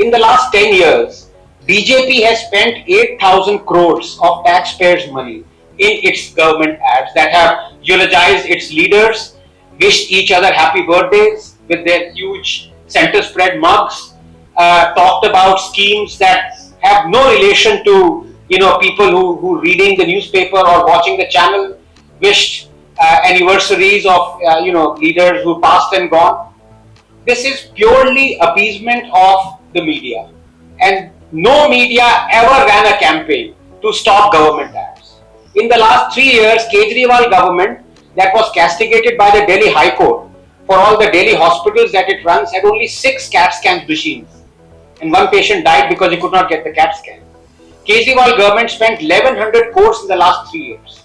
in the last 10 years, BJP has spent 8,000 crores of taxpayers' money in its government ads that have eulogized its leaders, wished each other happy birthdays with their huge center spread mugs, talked about schemes that have no relation to people who reading the newspaper or watching the channel, wished anniversaries of leaders who passed and gone. This is purely appeasement of the media, and no media ever ran a campaign to stop government ads. In the last 3 years, Kejriwal government, that was castigated by the Delhi High Court for all the Delhi hospitals that it runs, had only 6 CAT scan machines, and one patient died because he could not get the CAT scan. Kejriwal government spent 1100 crores in the last 3 years.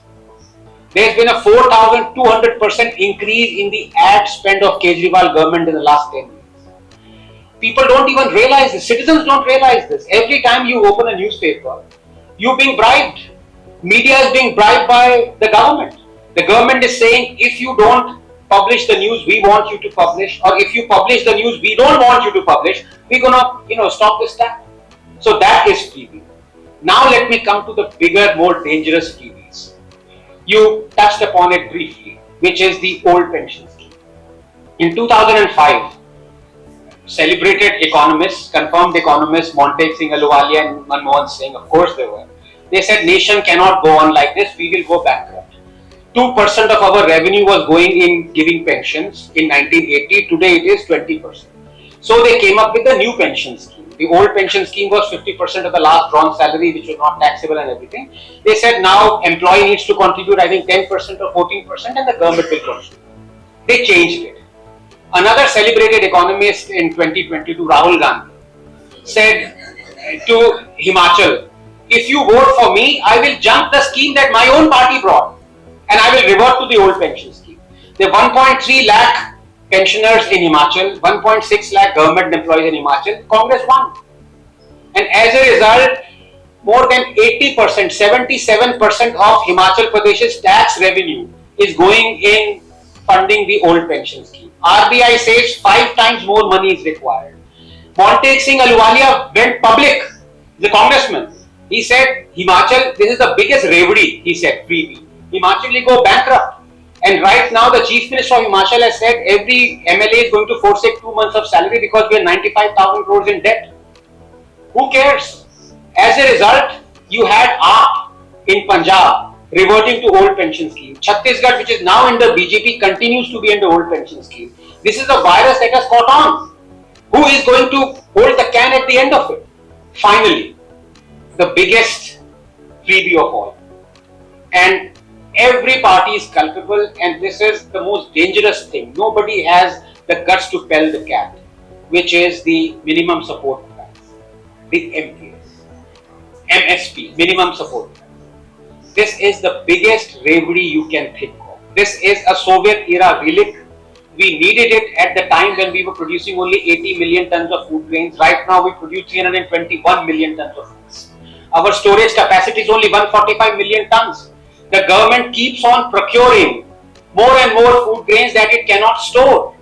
There has been a 4,200% increase in the ad spend of Kejriwal government in the last 10 years. People don't even realize this. Citizens don't realize this. Every time you open a newspaper, you're being bribed. Media is being bribed by the government. The government is saying, if you don't publish the news we want you to publish, or if you publish the news we don't want you to publish, we're gonna stop this tap. So that is freebie. Now let me come to the bigger, more dangerous freebies. You touched upon it briefly, which is the old pension scheme. In 2005, celebrated economists, confirmed economists, Montague Singh Ahluwalia and Manmohan Singh, of course they were. They said nation cannot go on like this, we will go bankrupt. 2% of our revenue was going in giving pensions in 1980, today it is 20%. So they came up with a new pension scheme. The old pension scheme was 50% of the last drawn salary, which was not taxable and everything. They said now employee needs to contribute, I think 10% or 14%, and the government will contribute. They changed it. Another celebrated economist in 2022, Rahul Gandhi, said to Himachal, if you vote for me, I will jump the scheme that my own party brought and I will revert to the old pension scheme. The 1.3 lakh pensioners in Himachal, 1.6 lakh government employees in Himachal, Congress won. And as a result, more than 80%, 77% of Himachal Pradesh's tax revenue is going in funding the old pension scheme. RBI says 5 times more money is required. Montague Singh Ahluwalia went public, the congressman. He said, Himachal, this is the biggest reverie, he said, freebie. Himachal will go bankrupt. And right now, the Chief Minister of Himachal has said every MLA is going to forsake 2 months of salary because we are 95,000 crores in debt. Who cares? As a result, you had AAP in Punjab reverting to old pension scheme. Chhattisgarh, which is now in the BJP, continues to be in the old pension scheme. This is the virus that has caught on. Who is going to hold the can at the end of it? Finally, the biggest freebie of all. And every party is culpable, and this is the most dangerous thing. Nobody has the guts to pell the cat, which is the minimum support price, the MSP, minimum support price. This is the biggest reverie you can think of. This is a Soviet era relic. We needed it at the time when we were producing only 80 million tons of food grains. Right now we produce 321 million tons of food. Our storage capacity is only 145 million tons. The government keeps on procuring more and more food grains that it cannot store.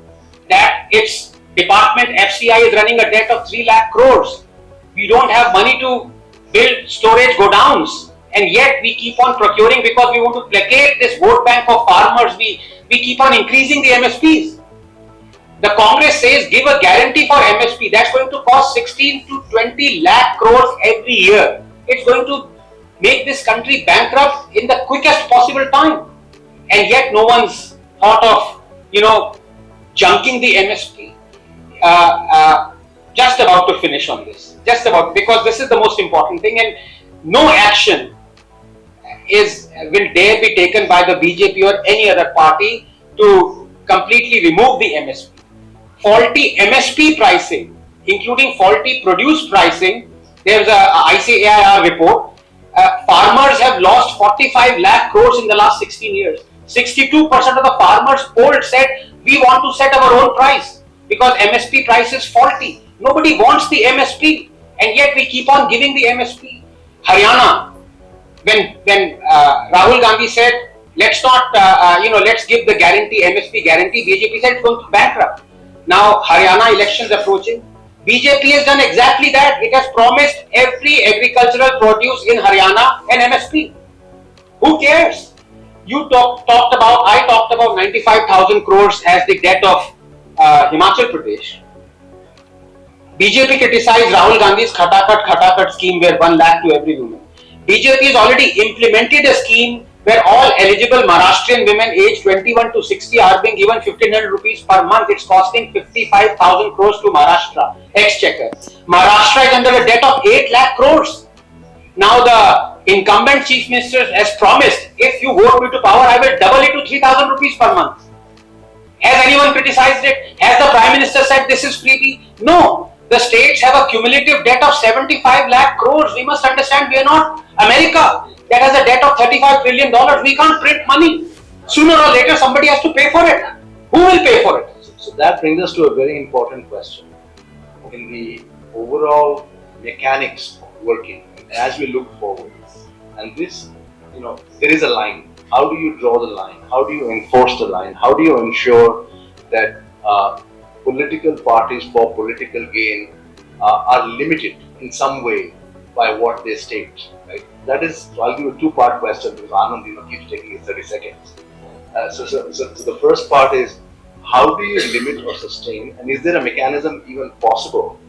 That its department FCI is running a debt of 3 lakh crores. We don't have money to build storage godowns, and yet we keep on procuring because we want to placate this vote bank of farmers. We keep on increasing the MSPs. The Congress says give a guarantee for MSP. That's going to cost 16 to 20 lakh crores every year. It's going to make this country bankrupt in the quickest possible time. And yet no one's thought of, junking the MSP. Just about to finish on this. Just about, because this is the most important thing, and no action will dare be taken by the BJP or any other party to completely remove the MSP. Faulty MSP pricing, including faulty produce pricing, there's a ICAIR report. Farmers have lost 45 lakh crores in the last 16 years. 62% of the farmers polled said, we want to set our own price because MSP price is faulty. Nobody wants the MSP, and yet we keep on giving the MSP. Haryana, when Rahul Gandhi said, let's not, let's give the guarantee, MSP guarantee, BJP said it's going to bankrupt. Now Haryana elections approaching. BJP has done exactly that. It has promised every agricultural produce in Haryana an MSP. Who cares? I talked about 95,000 crores as the debt of Himachal Pradesh. BJP criticized Rahul Gandhi's Khatakat scheme where 1 lakh to every woman. BJP has already implemented a scheme where all eligible Maharashtrian women aged 21 to 60 are being given 1500 rupees per month. It's costing 55,000 crores to Maharashtra. Exchequer. Maharashtra is under a debt of 8 lakh crores. Now the incumbent chief minister has promised, if you vote me to power, I will double it to 3,000 rupees per month. Has anyone criticized it? Has the Prime Minister said this is freebie? No. The states have a cumulative debt of 75 lakh crores. We must understand we are not America that has a debt of $35 trillion. We can't print money. Sooner or later somebody has to pay for it. Who will pay for it? So that brings us to a very important question. In the overall mechanics of working, as we look forward, and this, there is a line. How do you draw the line? How do you enforce the line? How do you ensure that political parties for political gain are limited in some way by what they state? Right? That is, so I'll give a two-part question because Anand keeps taking 30 seconds. So the first part is, how do you limit or sustain, and is there a mechanism even possible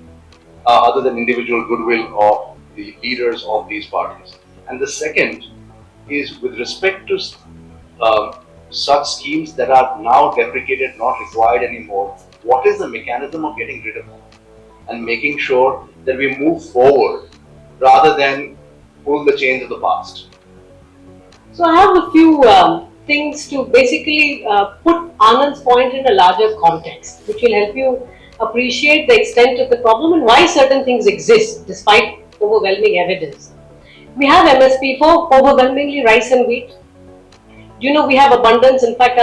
other than individual goodwill of the leaders of these parties? And the second is with respect to such schemes that are now deprecated, not required anymore, what is the mechanism of getting rid of them and making sure that we move forward rather than pull the chains of the past? So I have a few things to basically put Anand's point in a larger context, which will help you appreciate the extent of the problem and why certain things exist despite overwhelming evidence. We have MSP for overwhelmingly rice and wheat. We have abundance. In fact,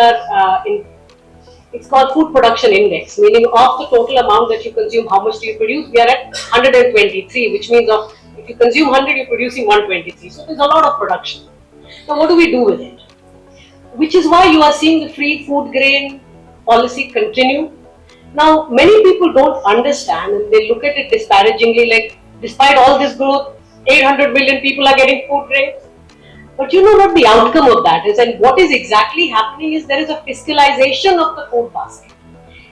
it's called food production index, meaning of the total amount that you consume, how much do you produce? We are at 123, which means if you consume 100, you're producing 123. So there's a lot of production. Now, what do we do with it? Which is why you are seeing the free food grain policy continue. Now, many people don't understand and they look at it disparagingly, like despite all this growth, 800 million people are getting food grains. But you know what the outcome of that is, and what is exactly happening is there is a fiscalization of the food basket.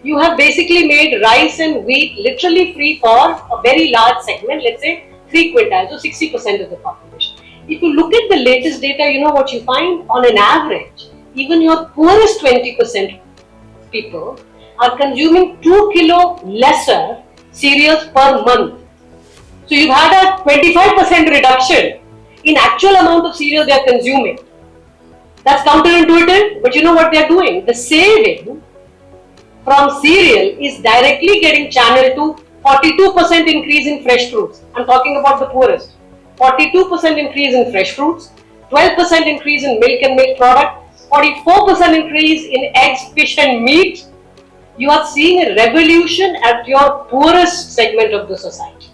You have basically made rice and wheat literally free for a very large segment, let's say 3 quintiles, so 60% of the population. If you look at the latest data, you know what you find? On an average, even your poorest 20% people are consuming 2 kilo lesser cereals per month. So you've had a 25% reduction in actual amount of cereal they are consuming. That's counterintuitive, but you know what they are doing? The saving from cereal is directly getting channeled to 42% increase in fresh fruits. I'm talking about the poorest. 42% increase in fresh fruits, 12% increase in milk and milk product, 44% increase in eggs, fish and meat. You are seeing a revolution at your poorest segment of the society.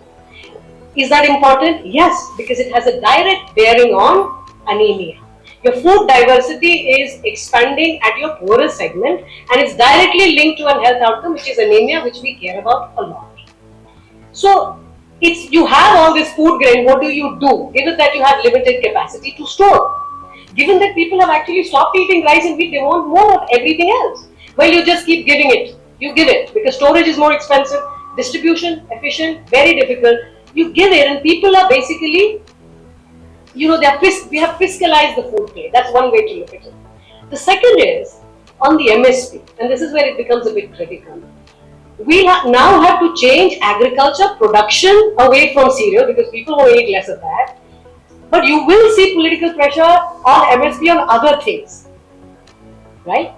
Is that important? Yes, because it has a direct bearing on anemia. Your food diversity is expanding at your poorest segment and it's directly linked to a health outcome, which is anemia, which we care about a lot. So, you have all this food grain, what do? Given that you have limited capacity to store. Given that people have actually stopped eating rice and wheat, they want more of everything else. Well, you just keep giving it. You give it because storage is more expensive, distribution efficient, very difficult. You give it and people are basically, we have fiscalized the food play. That's one way to look at it. The second is on the MSP, and this is where it becomes a bit critical. We now have to change agriculture production away from cereal because people will eat less of that. But you will see political pressure on MSP on other things, right?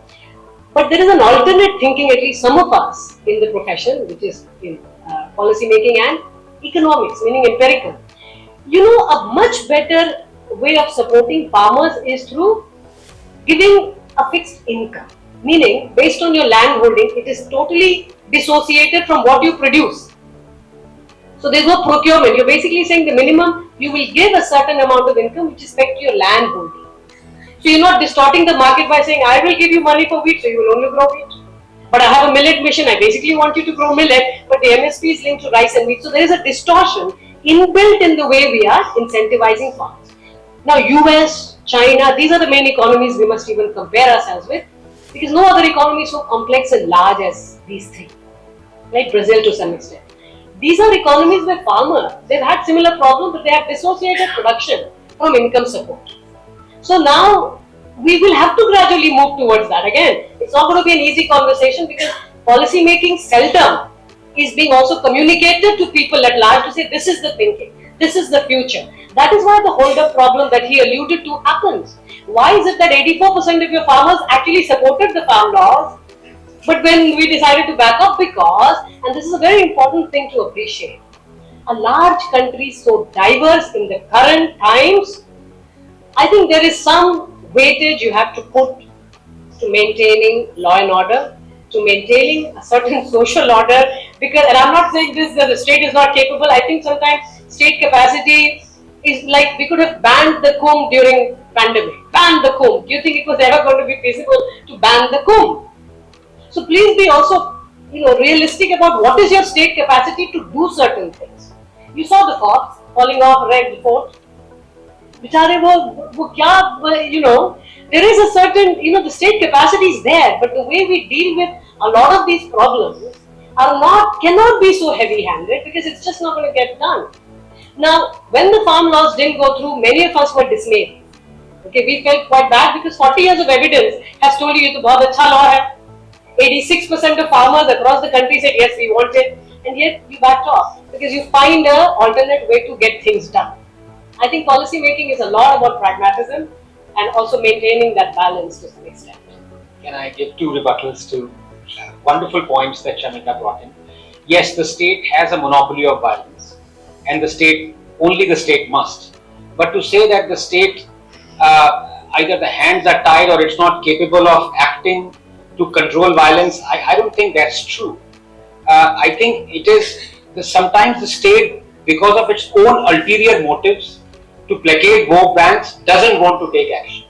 But there is an alternate thinking, at least some of us in the profession, which is in policy making and economics, meaning empirical. A much better way of supporting farmers is through giving a fixed income, meaning based on your land holding, it is totally dissociated from what you produce. So there's no procurement. You're basically saying the minimum you will give a certain amount of income which is pegged to your land holding. So you're not distorting the market by saying I will give you money for wheat, so you will only grow wheat. But I have a millet mission. I basically want you to grow millet, but the MSP is linked to rice and wheat. So there is a distortion inbuilt in the way we are incentivizing farmers. Now, US, China, these are the main economies we must even compare ourselves with, because no other economy is so complex and large as these three. Right? Brazil to some extent. These are economies where farmers, they've had similar problems, but they have dissociated production from income support. So now we will have to gradually move towards that. Again, it's not going to be an easy conversation because policy making seldom is being also communicated to people at large to say this is the thinking, this is the future. That is why the hold-up problem that he alluded to happens. Why is it that 84% of your farmers actually supported the farm laws, but when we decided to back up? Because, and this is a very important thing to appreciate, a large country so diverse in the current times, I think there is some weightage you have to put to maintaining law and order, to maintaining a certain social order, because, and I'm not saying this that the state is not capable. I think sometimes state capacity is like we could have banned the Kumbh during pandemic. Ban the Kumbh. Do you think it was ever going to be feasible to ban the Kumbh? So please be also, realistic about what is your state capacity to do certain things. You saw the cops falling off Red Fort. Bichare wo kya, there is a certain, the state capacity is there, but the way we deal with a lot of these problems cannot be so heavy-handed because it's just not going to get done. Now, when the farm laws didn't go through, many of us were dismayed. Okay, we felt quite bad because 40 years of evidence has told you it's a very good law hai. 86% of farmers across the country said yes, we want it, and yet you backed off because you find an alternate way to get things done. I think policy making is a lot about pragmatism and also maintaining that balance to some extent. Can I give two rebuttals to wonderful points that Shamika brought in? Yes, the state has a monopoly of violence, and only the state must. But to say that the state, either the hands are tied or it's not capable of acting to control violence, I don't think that's true. I think it is sometimes the state, because of its own ulterior motives to placate vote banks, doesn't want to take action.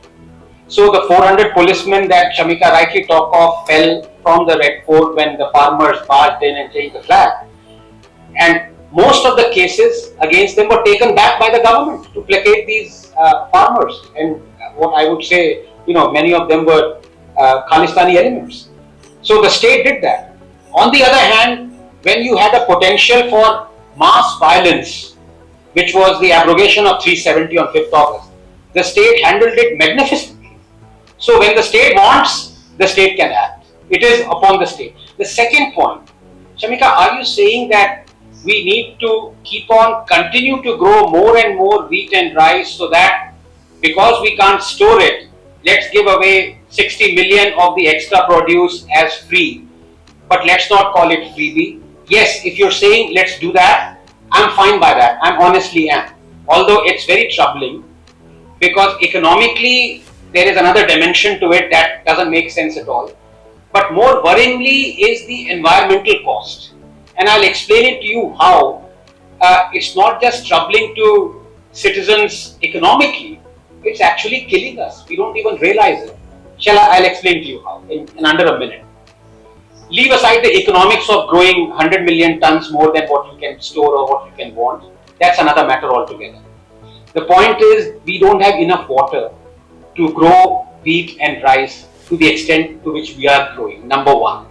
So the 400 policemen that Shamika rightly talked of fell from the Red Fort when the farmers barged in and changed the flag. And most of the cases against them were taken back by the government to placate these farmers. And what I would say, many of them were Khalistani elements. So the state did that. On the other hand, when you had a potential for mass violence, which was the abrogation of 370 on 5th August, the state handled it magnificently. So when the state wants, the state can act. It is upon the state. The second point, Shamika, are you saying that we need to continue to grow more and more wheat and rice so that because we can't store it, let's give away 60 million of the extra produce as free, but let's not call it freebie? Yes, if you're saying let's do that, I'm fine by that. I'm honestly am. Although it's very troubling because economically there is another dimension to it that doesn't make sense at all. But more worryingly is the environmental cost. And I'll explain it to you how it's not just troubling to citizens economically, it's actually killing us. We don't even realize it. I'll explain to you how in under a minute. Leave aside the economics of growing 100 million tons more than what you can store or what you can want. That's another matter altogether. The point is we don't have enough water to grow wheat and rice to the extent to which we are growing, number one.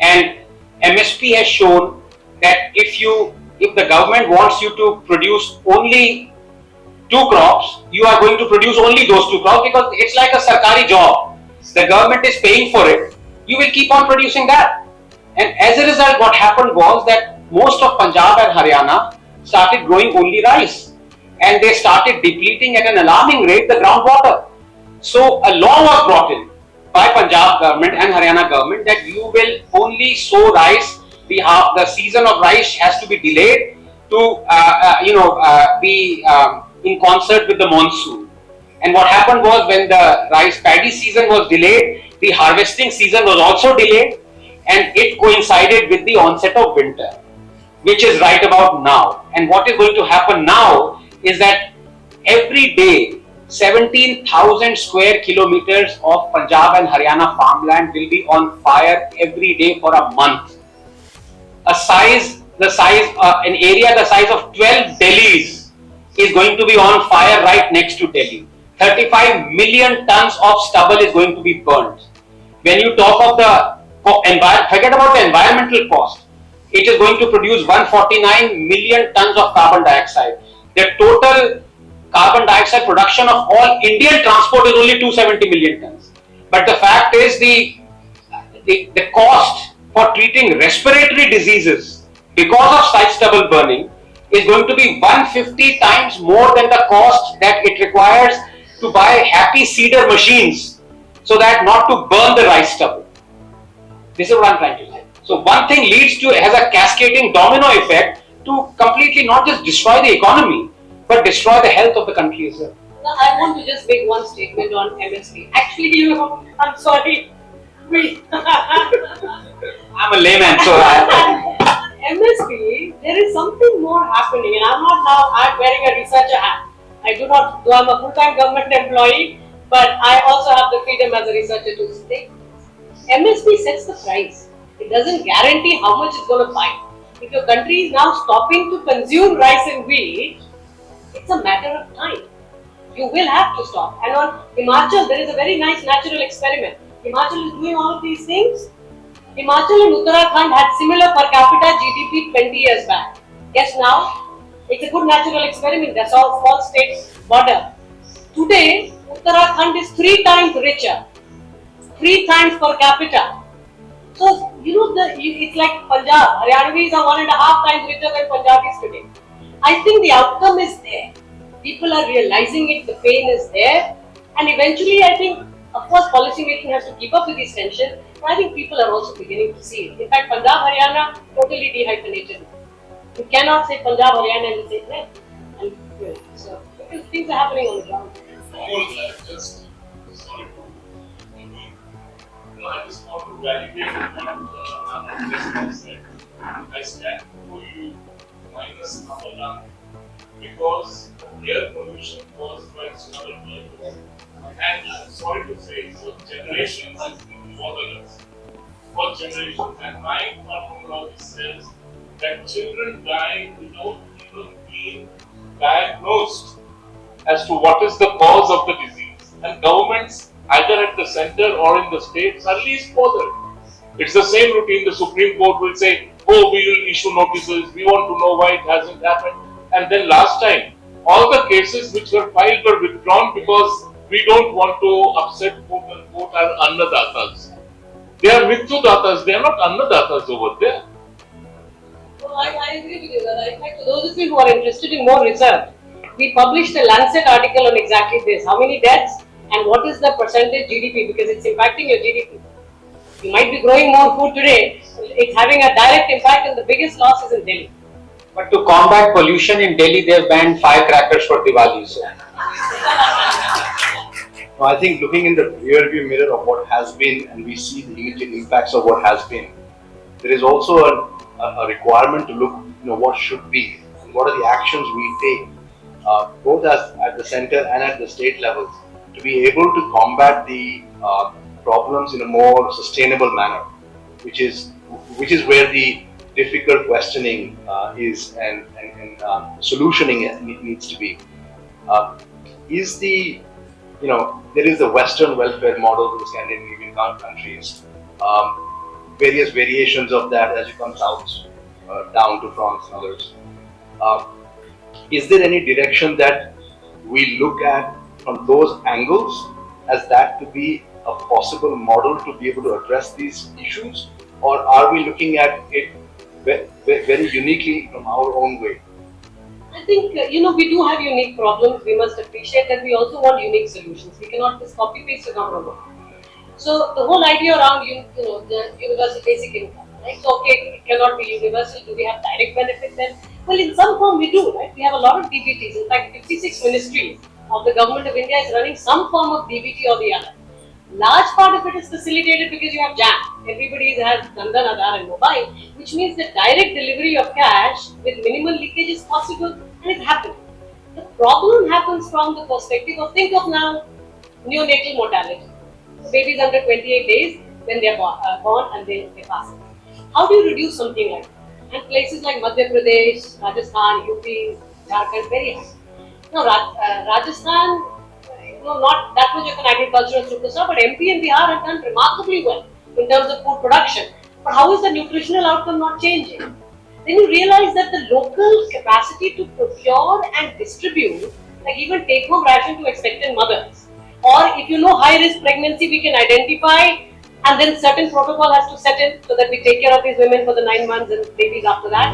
And MSP has shown that if the government wants you to produce only 2 crops, you are going to produce only those 2 crops because it's like a sarkari job. The government is paying for it. You will keep on producing that. And as a result, what happened was that most of Punjab and Haryana started growing only rice. And they started depleting at an alarming rate the groundwater. So a law was brought in by Punjab government and Haryana government that you will only sow rice. The season of rice has to be delayed to be in concert with the monsoon. And what happened was when the rice paddy season was delayed, the harvesting season was also delayed, and it coincided with the onset of winter, which is right about now. And what is going to happen now is that every day 17,000 square kilometers of Punjab and Haryana farmland will be on fire every day for a month. An area the size of 12 Delhis is going to be on fire right next to Delhi. 35 million tons of stubble is going to be burnt. When you talk of forget about the environmental cost, it is going to produce 149 million tons of carbon dioxide. The total carbon dioxide production of all Indian transport is only 270 million tons. But the fact is the cost for treating respiratory diseases because of side stubble burning is going to be 150 times more than the cost that it requires to buy happy cedar machines so that not to burn the rice stubble. This is what I'm trying to say. So one thing has a cascading domino effect to completely not just destroy the economy, but destroy the health of the country as well. Now, I want to just make one statement on MSP. Actually, I'm sorry. I'm a layman, so MSP, there is something more happening, and I'm wearing a researcher hat. Though I'm a full-time government employee, but I also have the freedom as a researcher to say, MSP sets the price. It doesn't guarantee how much it's going to buy. If your country is now stopping to consume rice and wheat, it's a matter of time. You will have to stop. And on Himachal, there is a very nice natural experiment. Himachal is doing all of these things. Himachal and Uttarakhand had similar per capita GDP 20 years back. Guess now? It's a good natural experiment. That's all small states border. Today, Uttarakhand is 3 times richer. 3 times per capita. So, it's like Punjab. Haryanvis are 1.5 times richer than Punjabis today. I think the outcome is there. People are realizing it, the pain is there. And eventually, I think, of course, policy making has to keep up with these tensions. But I think people are also beginning to see it. In fact, Punjab, Haryana, totally dehyphenated. You cannot say Punjab, Haryana in the same way. And, so, things are happening on the ground. I just want to validate what said. I stand for you minus number 1 because air pollution caused by stubble burning. And I'm sorry to say, for generations it's been bothered us. For generations. And my terminology says that children die without even being diagnosed as to what is the cause of the disease. And governments, either at the center or in the states, are least bothered. It's the same routine. The Supreme Court will say, oh, we will issue notices, we want to know why it hasn't happened. And then last time, all the cases which were filed were withdrawn because we don't want to upset quote unquote our annadatas. They are Mithudatas, they are not annadatas over there. Well, I agree with you that. In fact, for those of you who are interested in more research, we published a Lancet article on exactly this. How many deaths and what is the percentage GDP, because it's impacting your GDP. You might be growing more food today, it's having a direct impact, and the biggest loss is in Delhi. But to combat pollution in Delhi, they've banned firecrackers for Diwali. So. I think looking in the rear view mirror of what has been, and we see the immediate impacts of what has been, there is also a requirement to look, what should be, and what are the actions we take, both at the center and at the state levels, to be able to combat the problems in a more sustainable manner, which is where the difficult questioning is and solutioning needs to be. There is the Western welfare model for the Scandinavian countries, various variations of that as you come south, down to France and others. Is there any direction that we look at from those angles as that to be a possible model to be able to address these issues, or are we looking at it very uniquely from our own way? I think, we do have unique problems. We must appreciate that we also want unique solutions. We cannot just copy paste a number. So the whole idea around, the universal basic income, right? So, okay, it cannot be universal. Do we have direct benefits then? Well, in some form we do, right? We have a lot of DBTs. In fact, 56 ministries of the government of India is running some form of DBT or the other. Large part of it is facilitated because you have JAM. Everybody has Dandan, Aadhaar and mobile, which means the direct delivery of cash with minimal leakage is possible, and it's happening. The problem happens from the perspective of, think of now neonatal mortality. Babies under 28 days when they are born and they pass away. How do you reduce something like that? And places like Madhya Pradesh, Rajasthan, UP, Jharkhand, very high. Now, Rajasthan, not that much of an agricultural superstar, but MP and Bihar have done remarkably well in terms of food production. But how is the nutritional outcome not changing? Then you realize that the local capacity to procure and distribute, like even take-home ration to expectant mothers, or if you know high-risk pregnancy, we can identify, and then certain protocol has to set in so that we take care of these women for the 9 months and babies after that.